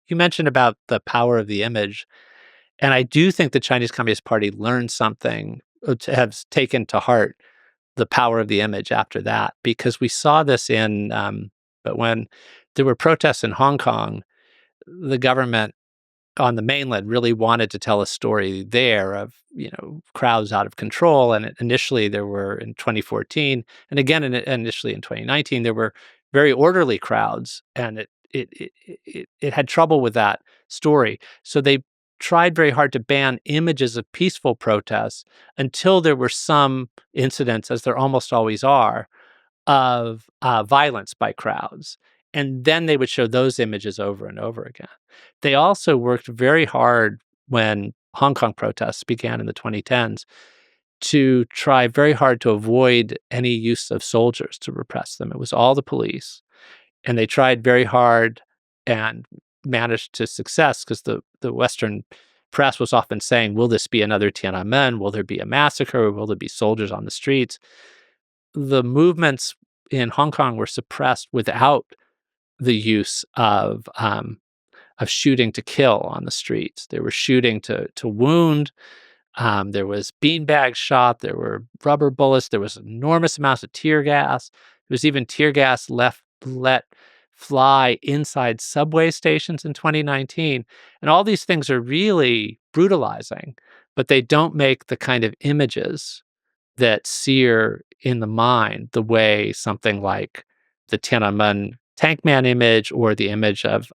you mentioned about the power of the image, and I do think the Chinese Communist Party learned something, has taken to heart the power of the image after that, because we saw this but when there were protests in Hong Kong, the government on the mainland really wanted to tell a story there of, crowds out of control. And initially there were in 2014, and again initially in 2019, there were very orderly crowds, and it had trouble with that story. So they tried very hard to ban images of peaceful protests until there were some incidents, as there almost always are, of violence by crowds. And then they would show those images over and over again. They also worked very hard when Hong Kong protests began in the 2010s to try very hard to avoid any use of soldiers to repress them. It was all the police. And they tried very hard and managed to success, because the Western press was often saying, will this be another Tiananmen? Will there be a massacre? Will there be soldiers on the streets? The movements in Hong Kong were suppressed without the use of shooting to kill on the streets. They were shooting to wound. There was beanbag shot. There were rubber bullets. There was enormous amounts of tear gas. There was even tear gas let fly inside subway stations in 2019. And all these things are really brutalizing, but they don't make the kind of images that sear in the mind the way something like the Tiananmen tank man image, or the image of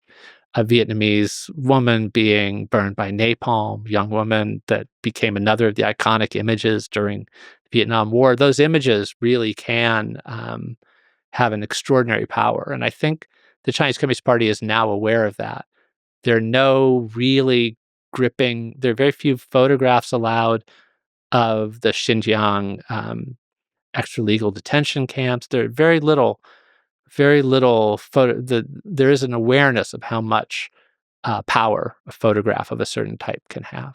a Vietnamese woman being burned by napalm, young woman that became another of the iconic images during the Vietnam War. Those images really can have an extraordinary power. And I think the Chinese Communist Party is now aware of that. There are there are very few photographs allowed of the Xinjiang extra-legal detention camps. There are very little there is an awareness of how much power a photograph of a certain type can have.